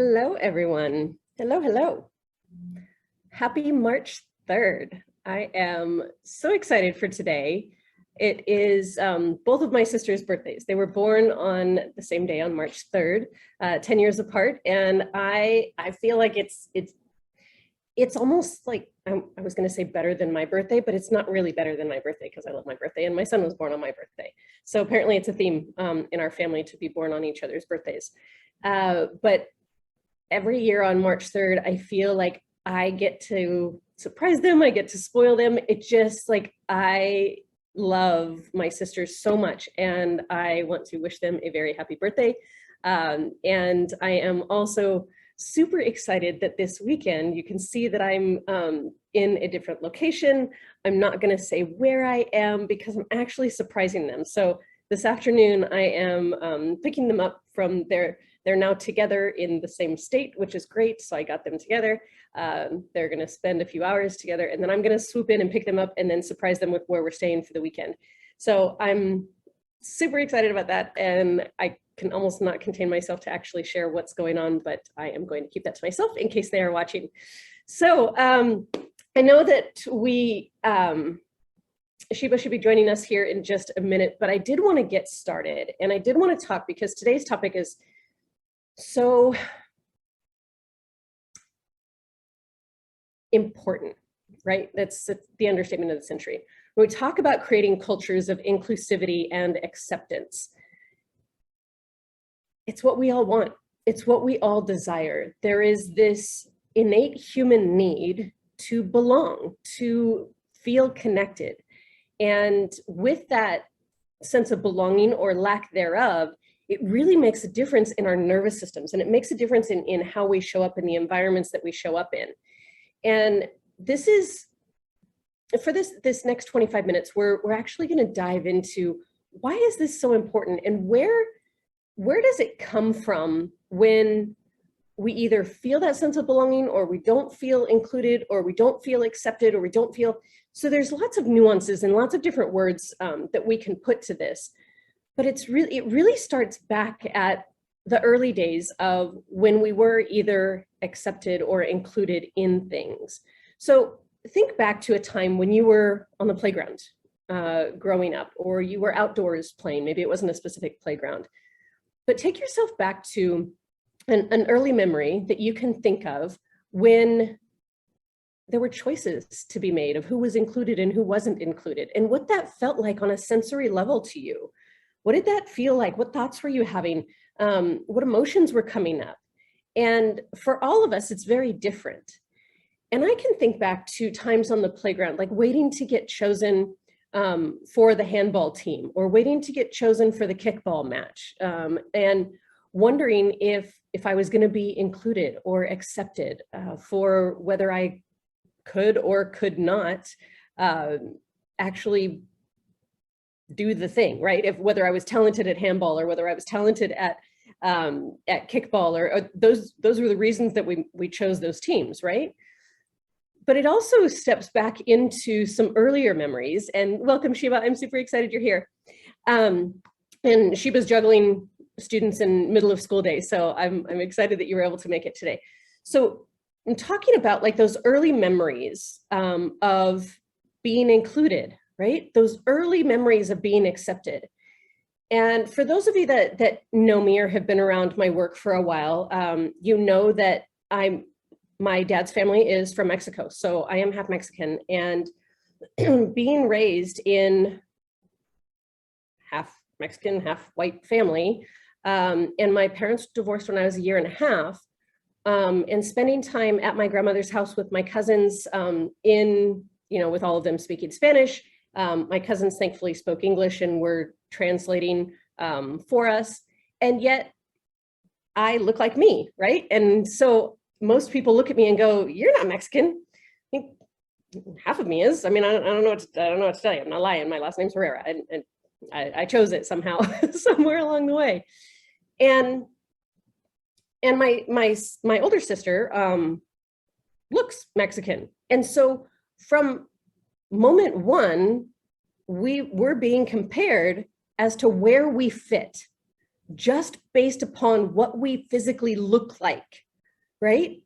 Hello, everyone. Hello, hello. Happy March 3rd. I am so excited for today. It is both of my sisters' birthdays. They were born on the same day on March 3rd, 10 years apart. And I feel like it's almost like, I was gonna say better than my birthday, but it's not really better than my birthday because I love my birthday and my son was born on my birthday. So apparently it's a theme in our family to be born on each other's birthdays. But every year on March 3rd, I feel like I get to surprise them. I get to spoil them. It just like, I love my sisters so much and I want to wish them a very happy birthday. And I am also super excited that this weekend, you can see that I'm in a different location. I'm not gonna say where I am because I'm actually surprising them. So this afternoon, I am picking them up from they're now together in the same state, which is great. So I got them together. They're gonna spend a few hours together and then I'm gonna swoop in and pick them up and then surprise them with where we're staying for the weekend. So I'm super excited about that. And I can almost not contain myself to actually share what's going on, but I am going to keep that to myself in case they are watching. So I know that Sheba should be joining us here in just a minute, but I did want to get started and I did want to talk because today's topic is so important, right? That's the understatement of the century. When we talk about creating cultures of inclusivity and acceptance, it's what we all want. It's what we all desire. There is this innate human need to belong, to feel connected. And with that sense of belonging or lack thereof, it really makes a difference in our nervous systems and it makes a difference in how we show up in the environments that we show up in. And this is, for this next 25 minutes, we're actually going to dive into why is this so important and where does it come from when we either feel that sense of belonging or we don't feel included or we don't feel accepted or we don't feel. So there's lots of nuances and lots of different words that we can put to this. But it really starts back at the early days of when we were either accepted or included in things. So think back to a time when you were on the playground growing up, or you were outdoors playing. Maybe it wasn't a specific playground, but take yourself back to an early memory that you can think of when there were choices to be made of who was included and who wasn't included, and what that felt like on a sensory level to you. What did that feel like? What thoughts were you having? What emotions were coming up? And for all of us, it's very different. And I can think back to times on the playground, like waiting to get chosen for the handball team or waiting to get chosen for the kickball match, and wondering if I was going to be included or accepted for whether I could or could not actually do the thing, right? Whether I was talented at handball or whether I was talented at kickball, or those were the reasons that we chose those teams, right? But it also steps back into some earlier memories. And welcome, Sheba. I'm super excited you're here. And Sheba's juggling students in middle of school day, so I'm excited that you were able to make it today. So I'm talking about like those early memories of being included, right? Those early memories of being accepted. And for those of you that know me or have been around my work for a while, you know that my dad's family is from Mexico, so I am half Mexican, and being raised in half Mexican, half white family, and my parents divorced when I was 1.5 years, and spending time at my grandmother's house with my cousins with all of them speaking Spanish. My cousins thankfully spoke English and were translating for us. And yet I look like me, right? And so most people look at me and go, "You're not Mexican." I think half of me is. I mean, I don't know what to tell you. I'm not lying. My last name's Herrera, and I chose it somehow, somewhere along the way. And my older sister looks Mexican, and so from moment one, we're being compared as to where we fit, just based upon what we physically look like, right?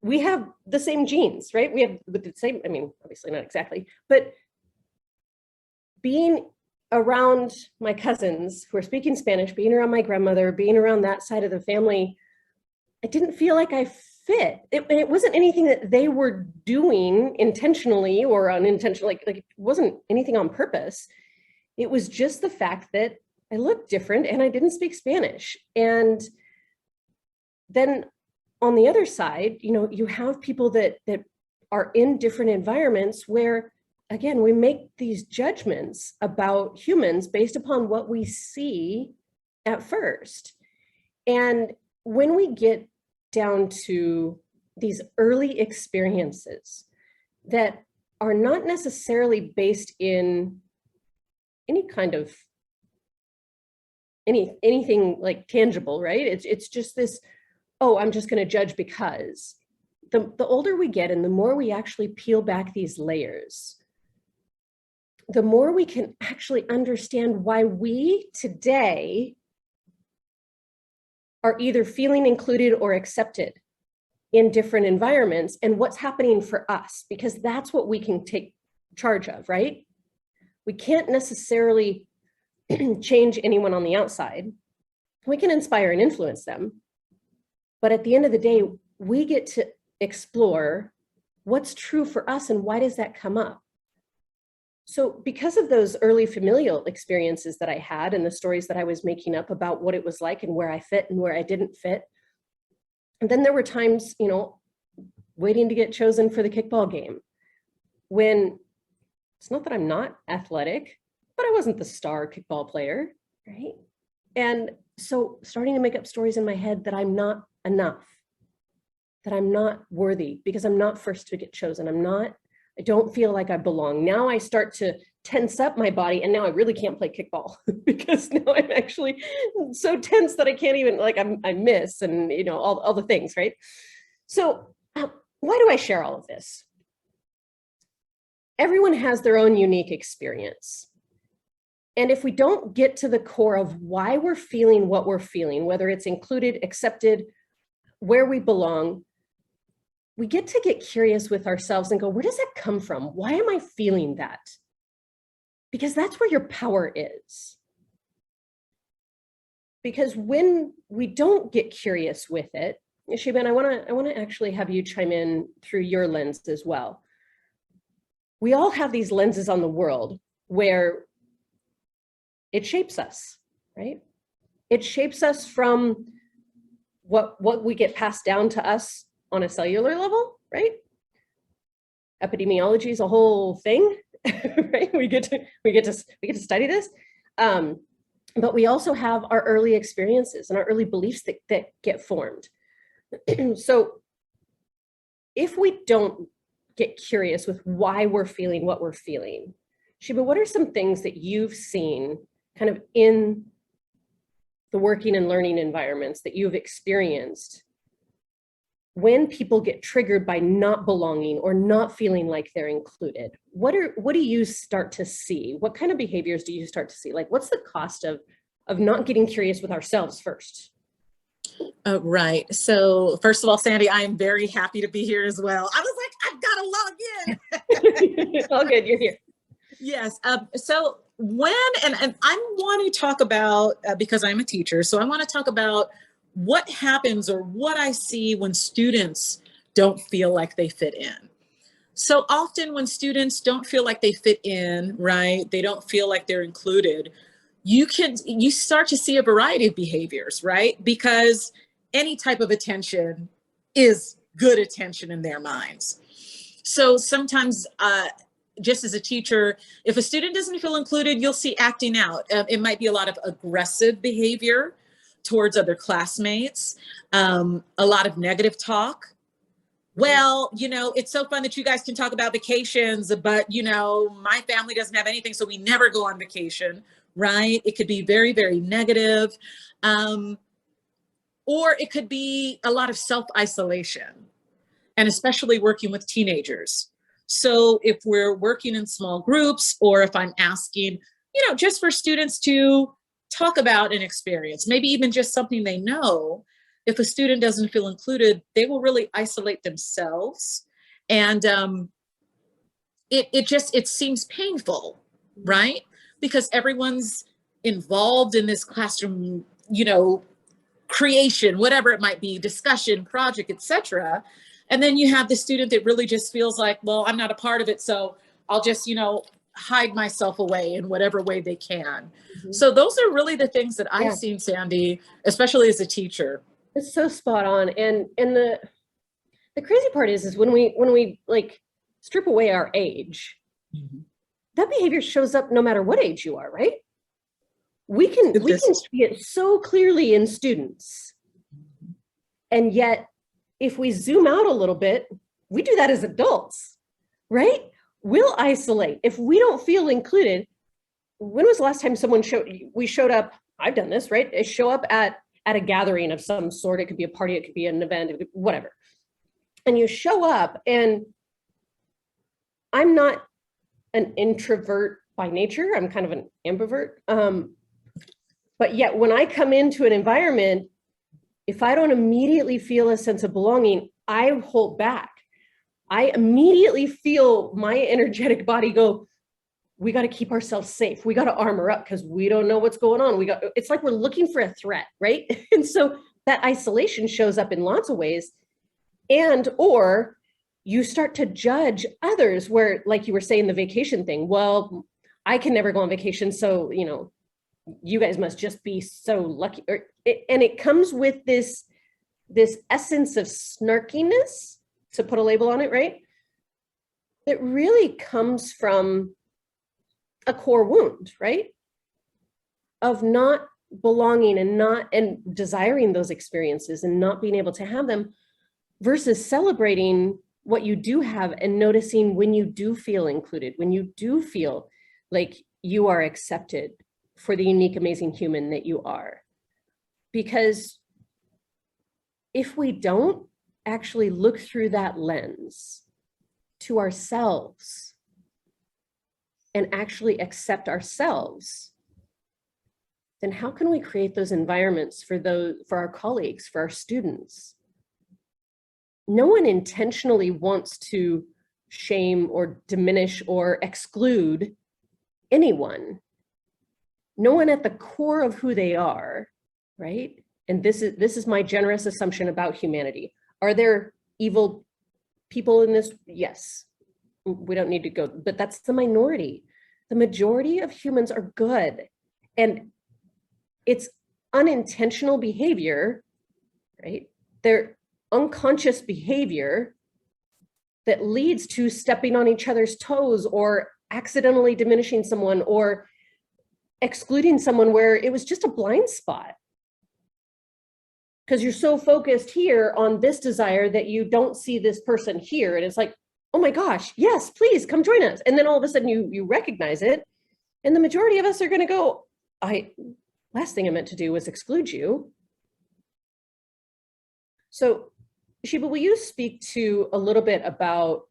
We have the same genes, right? We have the same, I mean, obviously not exactly, but being around my cousins who are speaking Spanish, being around my grandmother, being around that side of the family, I didn't feel like I fit. It wasn't anything that they were doing intentionally or unintentionally, like it wasn't anything on purpose. It was just the fact that I looked different and I didn't speak Spanish. And then on the other side, you know, you have people that are in different environments where, again, we make these judgments about humans based upon what we see at first. And when we get down to these early experiences that are not necessarily based in any kind of anything like tangible, right? It's just this, oh, I'm just going to judge because. The older we get and the more we actually peel back these layers, the more we can actually understand why we today are either feeling included or accepted in different environments and what's happening for us, because that's what we can take charge of, right? We can't necessarily change anyone on the outside. We can inspire and influence them. But at the end of the day, we get to explore what's true for us and why does that come up? So because of those early familial experiences that I had and the stories that I was making up about what it was like and where I fit and where I didn't fit, and then there were times, you know, waiting to get chosen for the kickball game when it's not that I'm not athletic, but I wasn't the star kickball player, right? And so starting to make up stories in my head that I'm not enough, that I'm not worthy because I'm not first to get chosen. I don't feel like I belong. Now I start to tense up my body and now I really can't play kickball because now I'm actually so tense that I can't even, like I miss and, you know, all the things, right? So why do I share all of this? Everyone has their own unique experience. And if we don't get to the core of why we're feeling what we're feeling, whether it's included, accepted, where we belong, we get to get curious with ourselves and go, where does that come from? Why am I feeling that? Because that's where your power is. Because when we don't get curious with it, Shaban, I want to actually have you chime in through your lens as well. We all have these lenses on the world where it shapes us, right? It shapes us from what we get passed down to us on a cellular level, right? Epidemiology is a whole thing, right? We get to study this, but we also have our early experiences and our early beliefs that get formed. So, if we don't get curious with why we're feeling what we're feeling, Sheba, what are some things that you've seen kind of in the working and learning environments that you've experienced when people get triggered by not belonging or not feeling like they're included? What do you start to see? What kind of behaviors do you start to see? Like, what's the cost of not getting curious with ourselves first? Right. So first of all, Sandy, I am very happy to be here as well. I was like, I've got to log in. All good, you're here. Yes. So when, and I want to talk about, because I'm a teacher, so I want to talk about what happens or what I see when students don't feel like they fit in. So often when students don't feel like they fit in, right, they don't feel like they're included, you start to see a variety of behaviors, right? Because any type of attention is good attention in their minds. So sometimes, just as a teacher, if a student doesn't feel included, you'll see acting out. It might be a lot of aggressive behavior towards other classmates, a lot of negative talk. Well, you know, it's so fun that you guys can talk about vacations, but, you know, my family doesn't have anything, so we never go on vacation, right? It could be very, very negative. Or it could be a lot of self-isolation, and especially working with teenagers. So if we're working in small groups, or if I'm asking, you know, just for students to talk about an experience, maybe even just something they know, if a student doesn't feel included, they will really isolate themselves. And it seems painful, right? Because everyone's involved in this classroom, creation, whatever it might be, discussion, project, etc. And then you have the student that really just feels like, well, I'm not a part of it, so I'll just, hide myself away in whatever way they can. So those are really the things that I've seen, Sandy, especially as a teacher. It's so spot on. And the crazy part is when we like strip away our age, that behavior shows up no matter what age you are, right? We can see it so clearly in students. And yet, if we zoom out a little bit, we do that as adults, right? We'll isolate. If we don't feel included, when was the last time we showed up, I've done this, right? I show up at a gathering of some sort. It could be a party, it could be an event, it could be whatever. And you show up, and I'm not an introvert by nature. I'm kind of an ambivert. But yet when I come into an environment, if I don't immediately feel a sense of belonging, I hold back. I immediately feel my energetic body go, we got to keep ourselves safe. We got to armor up because we don't know what's going on. It's like we're looking for a threat, right? And so that isolation shows up in lots of ways. Or you start to judge others where, like you were saying, the vacation thing. Well, I can never go on vacation. So, you guys must just be so lucky. And it comes with this essence of snarkiness, to put a label on it, right? It really comes from a core wound, right? Of not belonging and desiring those experiences and not being able to have them, versus celebrating what you do have and noticing when you do feel included, when you do feel like you are accepted for the unique, amazing human that you are. Because if we don't actually look through that lens to ourselves and actually accept ourselves, then how can we create those environments for our colleagues, for our students? No one intentionally wants to shame or diminish or exclude anyone. No one at the core of who they are, right? And this is my generous assumption about humanity. Are there evil people in this? Yes. We don't need to go, but that's the minority. The majority of humans are good. And it's unintentional behavior, right? They're unconscious behavior that leads to stepping on each other's toes or accidentally diminishing someone or excluding someone where it was just a blind spot. Because you're so focused here on this desire that you don't see this person here. And it's like, oh my gosh, yes, please come join us. And then all of a sudden you recognize it. And the majority of us are going to go, last thing I meant to do was exclude you. So Sheba, will you speak to a little bit about,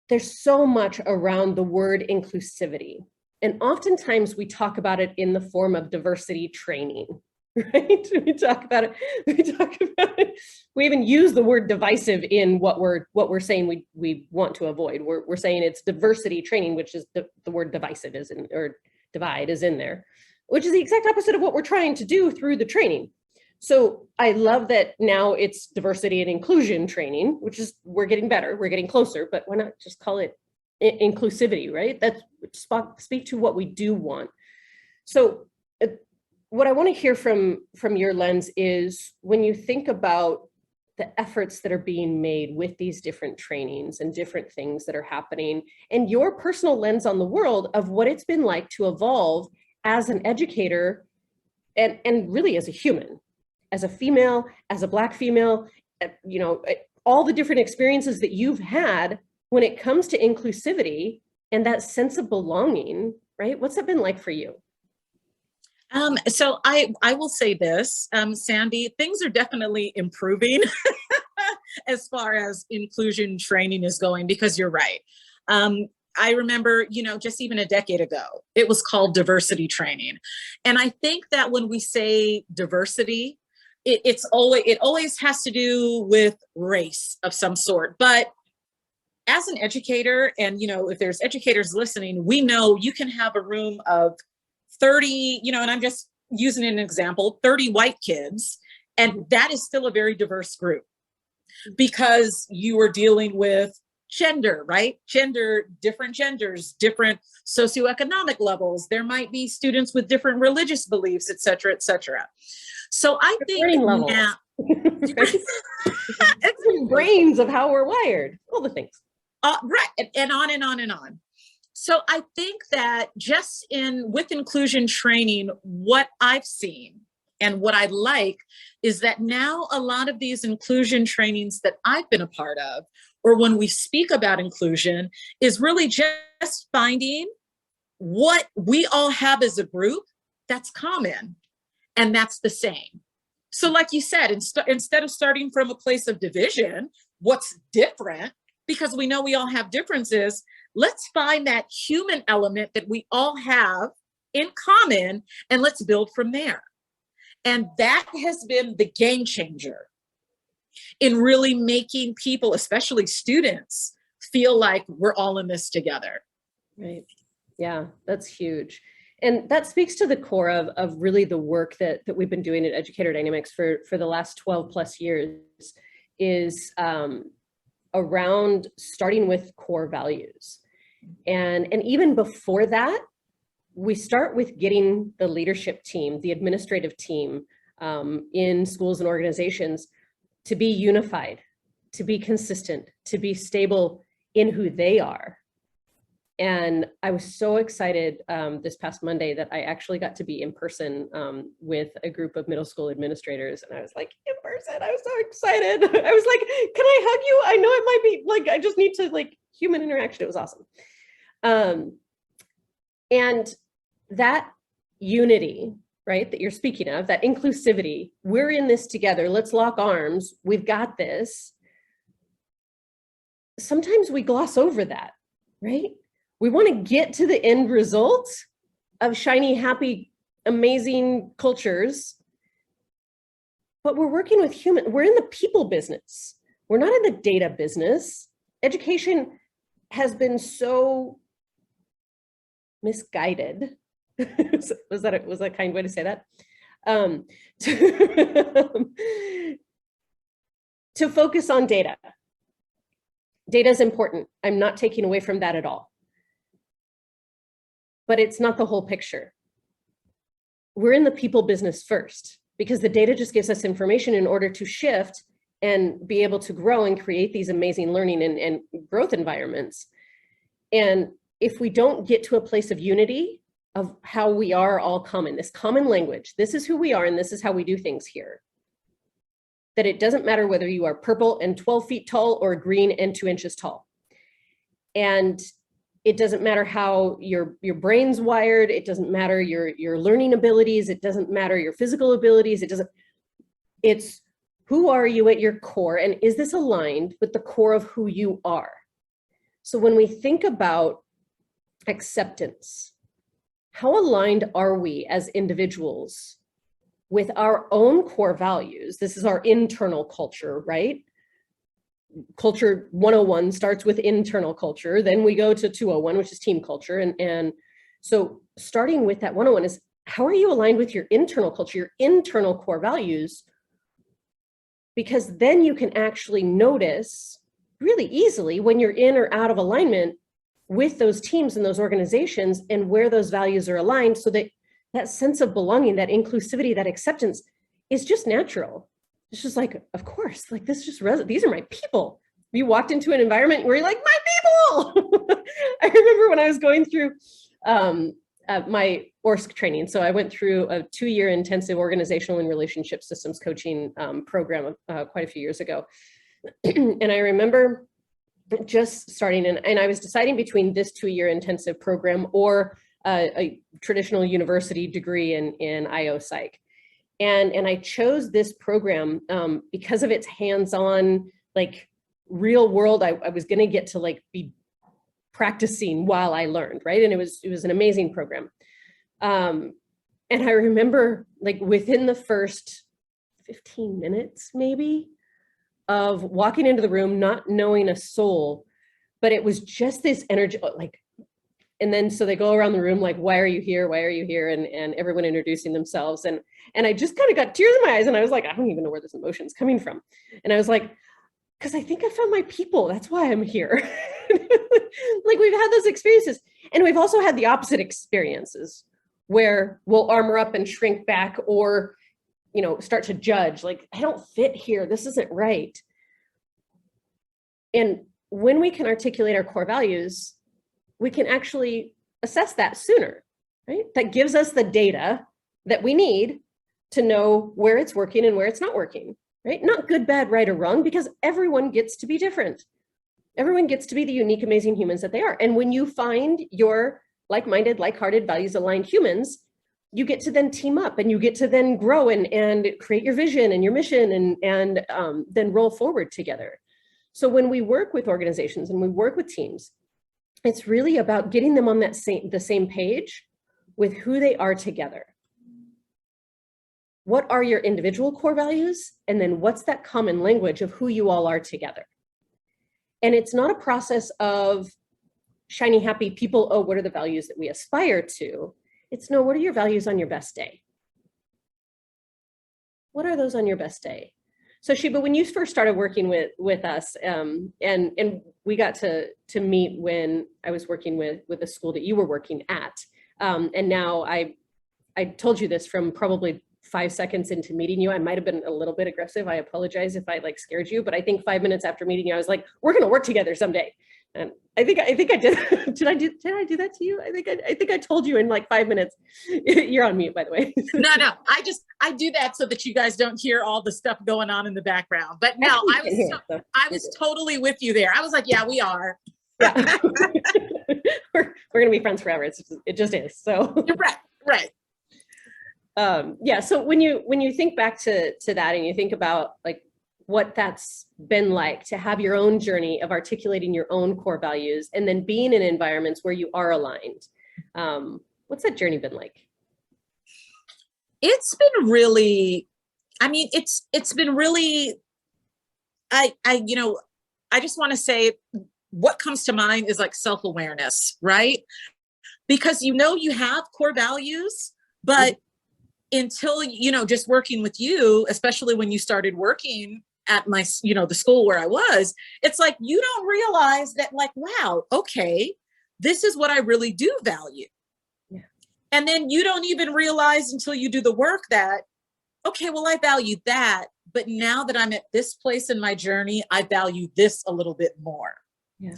there's so much around the word inclusivity. And oftentimes we talk about it in the form of diversity training, right? We talk about it. We even use the word divisive in what we're saying we want to avoid. We're saying it's diversity training, which is the word divisive is in, or divide is in there, which is the exact opposite of what we're trying to do through the training. So I love that now it's diversity and inclusion training, which is, we're getting better, we're getting closer, but why not just call it inclusivity, right? That's speak to what we do want. So what I want to hear from your lens is when you think about the efforts that are being made with these different trainings and different things that are happening, and your personal lens on the world of what it's been like to evolve as an educator and really as a human, as a female, as a Black female, all the different experiences that you've had when it comes to inclusivity and that sense of belonging, right? What's that been like for you? So I will say this, Sandy, things are definitely improving as far as inclusion training is going, because you're right. I remember, just even a decade ago, it was called diversity training. And I think that when we say diversity, it always has to do with race of some sort. But as an educator, and if there's educators listening, we know you can have a room of 30, and I'm just using an example, 30 white kids, and that is still a very diverse group because you are dealing with gender, right? Different genders, different socioeconomic levels. There might be students with different religious beliefs, et cetera, et cetera. So I think now, brains of how we're wired, all the things. Right, and on and on and on. So I think that just with inclusion training, what I've seen and what I like is that now a lot of these inclusion trainings that I've been a part of, or when we speak about inclusion, is really just finding what we all have as a group that's common and that's the same. So like you said, instead of starting from a place of division, what's different, because we know we all have differences, let's find that human element that we all have in common and let's build from there. And that has been the game changer in really making people, especially students, feel like we're all in this together. Right. Yeah, that's huge. And that speaks to the core of really the work that we've been doing at Educator Dynamics for the last 12 plus years is around starting with core values. And even before that, we start with getting the leadership team, the administrative team in schools and organizations to be unified, to be consistent, to be stable in who they are. And I was so excited this past Monday that I actually got to be in person with a group of middle school administrators. And I was like, in person, I was so excited. I was like, can I hug you? I know it might be like, I just need to human interaction. It was awesome. And that unity, right, that you're speaking of, that inclusivity, we're in this together, let's lock arms, we've got this. Sometimes we gloss over that, right? We want to get to the end result of shiny, happy, amazing cultures, but we're working with we're in the people business. We're not in the data business. Education has been so misguided. Was that a kind way to say that? To focus on data. Data is important. I'm not taking away from that at all. But it's not the whole picture. We're in the people business first because the data just gives us information in order to shift and be able to grow and create these amazing learning and growth environments. And if we don't get to a place of unity of how we are all common, this common language, this is who we are and this is how we do things here, that it doesn't matter whether you are purple and 12 feet tall or green and 2 inches tall. And it doesn't matter how your brain's wired. It doesn't matter your learning abilities. It doesn't matter your physical abilities. It's who are you at your core? And is this aligned with the core of who you are? So when we think about acceptance, how aligned are we as individuals with our own core values? This is our internal culture, right? Culture 101 starts with internal culture. Then we go to 201, which is team culture. And so starting with that 101 is, how are you aligned with your internal culture, your internal core values? Because then you can actually notice really easily when you're in or out of alignment with those teams and those organizations and where those values are aligned, so that that sense of belonging, that inclusivity, that acceptance is just natural. It's just like, of course, like this just these are my people. You walked into an environment where you're like, my people. I remember when I was going through my ORSC training. So I went through a 2-year intensive organizational and relationship systems coaching program quite a few years ago. And I remember just starting, and I was deciding between this 2-year intensive program or a traditional university degree in IO Psych. And I chose this program because of its hands-on, like real world. I was going to get to like be practicing while I learned, right? And it was an amazing program. And I remember like within the first 15 minutes, maybe, of walking into the room, not knowing a soul, but it was just this energy, like, and then so they go around the room like, why are you here? Why are you here? And everyone introducing themselves. And I just kind of got tears in my eyes, and I was like, I don't even know where this emotion's coming from. And I was like, because I think I found my people. That's why I'm here. Like, we've had those experiences, and we've also had the opposite experiences where we'll armor up and shrink back, or, you know, start to judge, like, I don't fit here. This isn't right. And when we can articulate our core values, we can actually assess that sooner, right? That gives us the data that we need to know where it's working and where it's not working, right? Not good, bad, right, or wrong, because everyone gets to be different. Everyone gets to be the unique, amazing humans that they are. And when you find your like-minded, like-hearted, values-aligned humans, you get to then team up, and you get to then grow and create your vision and your mission, and then roll forward together. So when we work with organizations and we work with teams, it's really about getting them on the same page with who they are together. What are your individual core values? And then what's that common language of who you all are together? And it's not a process of shiny, happy people. Oh, what are the values that we aspire to? It's no, what are your values on your best day? What are those on your best day? So Sheba, when you first started working with us, and we got to meet when I was working with the school that you were working at, and now I told you this from probably 5 seconds into meeting you. I might have been a little bit aggressive. I apologize if I like scared you, but I think 5 minutes after meeting you, I was like, we're going to work together someday. And I think I did. Did I do that to you? I think I told you in like 5 minutes. You're on mute, by the way. No. I do that so that you guys don't hear all the stuff going on in the background. But no, I was totally with you there. I was like, yeah, we are. Yeah. we're gonna be friends forever. It just is. So right. Yeah. So when you think back to that, and you think about like what that's been like to have your own journey of articulating your own core values, and then being in environments where you are aligned, what's that journey been like? It's been really, I mean, it's been really, I just want to say what comes to mind is like self-awareness, right? Because you have core values, but until, just working with you, especially when you started working at my, the school where I was, it's like, you don't realize that, like, wow, okay, this is what I really do value. Yeah. And then you don't even realize until you do the work that, okay, well, I value that, but now that I'm at this place in my journey, I value this a little bit more. Yeah.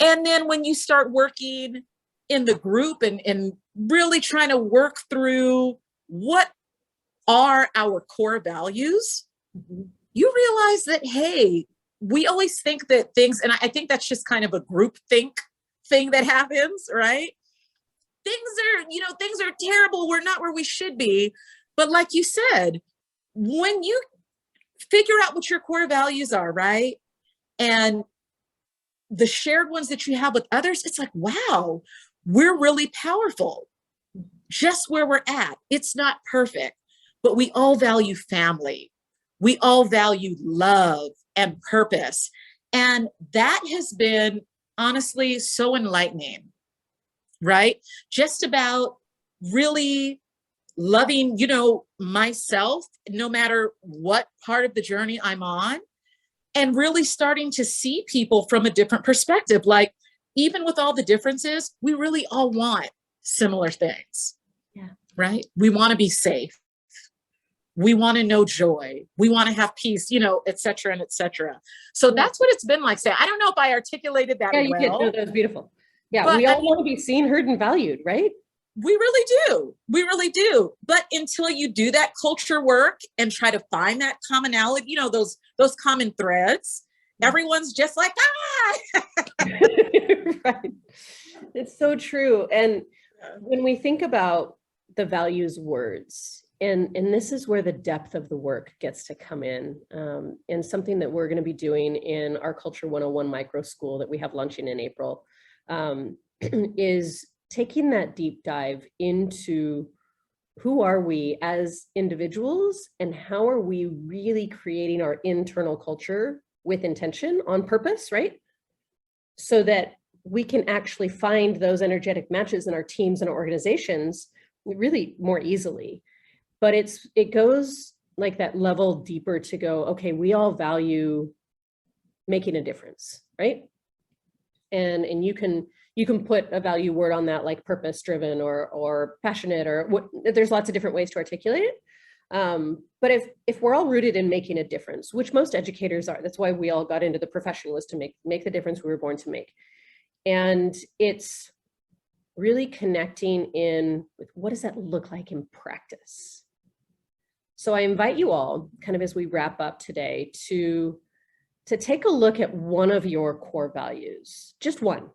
And then when you start working in the group and really trying to work through what are our core values, you realize that, hey, we always think that things, and I think that's just kind of a group think thing that happens, right? Things are terrible. We're not where we should be. But like you said, when you figure out what your core values are, right? And the shared ones that you have with others, it's like, wow, we're really powerful just where we're at. It's not perfect, but we all value family. We all value love and purpose. And that has been honestly so enlightening, right? Just about really loving, myself, no matter what part of the journey I'm on, and really starting to see people from a different perspective. Like, even with all the differences, we really all want similar things. Yeah. Right? We want to be safe. We want to know joy. We want to have peace, et cetera, and et cetera. So that's what it's been like. Say, I don't know if I articulated that well. Yeah, you did. No, that was beautiful. Yeah, but we all want to be seen, heard, and valued, right? We really do. We really do. But until you do that culture work and try to find that commonality, those common threads, everyone's just like, Right. It's so true. And when we think about the values words, and this is where the depth of the work gets to come in, and something that we're going to be doing in our Culture 101 micro school that we have launching in April. is taking that deep dive into who are we as individuals and how are we really creating our internal culture with intention on purpose, right? So that we can actually find those energetic matches in our teams and our organizations really more easily. But it goes like that level deeper to go, okay, we all value making a difference, right? And you can put a value word on that, like purpose driven or passionate, or what, there's lots of different ways to articulate it. But if we're all rooted in making a difference, which most educators are, that's why we all got into the profession, was to make the difference we were born to make. And it's really connecting in with what does that look like in practice? So I invite you all, kind of as we wrap up today, to take a look at one of your core values, just one.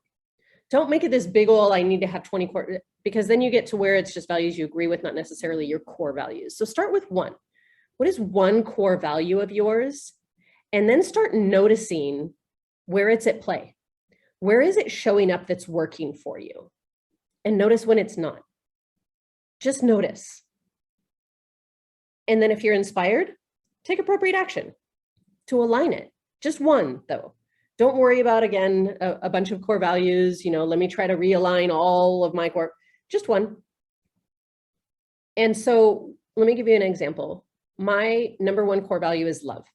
Don't make it this big ol', I need to have 20 core, because then you get to where it's just values you agree with, not necessarily your core values. So start with one. What is one core value of yours? And then start noticing where it's at play. Where is it showing up that's working for you? And notice when it's not. Just notice. And then if you're inspired, take appropriate action to align it. Just one, though. Don't worry about, again, a bunch of core values. Let me try to realign all of my core. Just one. And so let me give you an example. My number one core value is love.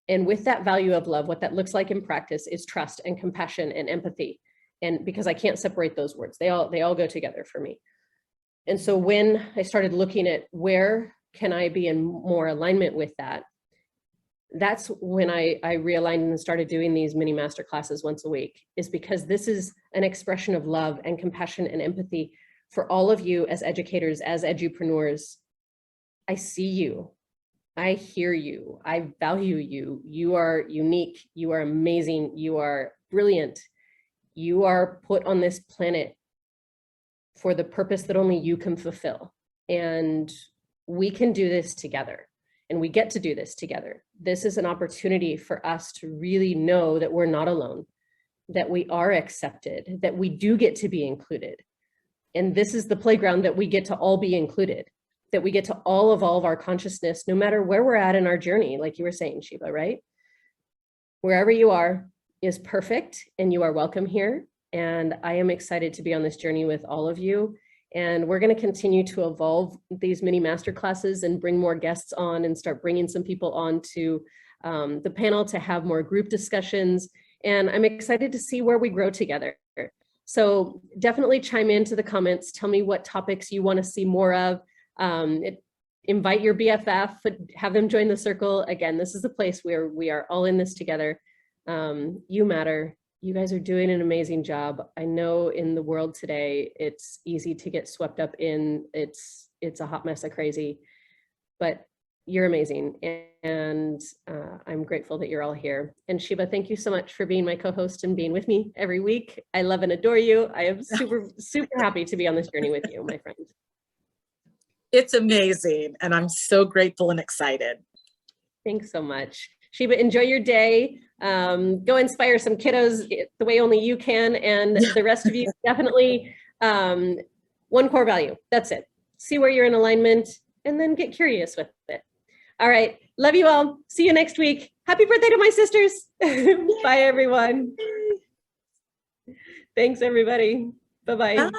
And with that value of love, what that looks like in practice is trust and compassion and empathy. And because I can't separate those words, they all go together for me. And so when I started looking at where can I be in more alignment with that, that's when I realigned and started doing these mini master classes once a week, is because this is an expression of love and compassion and empathy for all of you as educators, as edupreneurs. I see you. I hear you. I value you. You are unique. You are amazing. You are brilliant. You are put on this planet for the purpose that only you can fulfill. And we can do this together. And we get to do this together. This is an opportunity for us to really know that we're not alone, that we are accepted, that we do get to be included. And this is the playground that we get to all be included, that we get to all evolve our consciousness, no matter where we're at in our journey, like you were saying, Shiva, right? Wherever you are is perfect, and you are welcome here. And I am excited to be on this journey with all of you. And we're going to continue to evolve these mini masterclasses and bring more guests on and start bringing some people on to the panel to have more group discussions. And I'm excited to see where we grow together. So definitely chime into the comments. Tell me what topics you want to see more of. Invite your BFF, have them join the circle. Again, this is a place where we are all in this together. You matter. You guys are doing an amazing job. I know in the world today, it's easy to get swept up in, it's a hot mess of crazy, but you're amazing. And I'm grateful that you're all here. And Shiva, thank you so much for being my co-host and being with me every week. I love and adore you. I am super, super happy to be on this journey with you, my friend. It's amazing. And I'm so grateful and excited. Thanks so much. Shiva, enjoy your day. Go inspire some kiddos the way only you can. And the rest of you, definitely one core value. That's it. See where you're in alignment and then get curious with it. All right. Love you all. See you next week. Happy birthday to my sisters. Bye, everyone. Thanks, everybody. Bye-bye.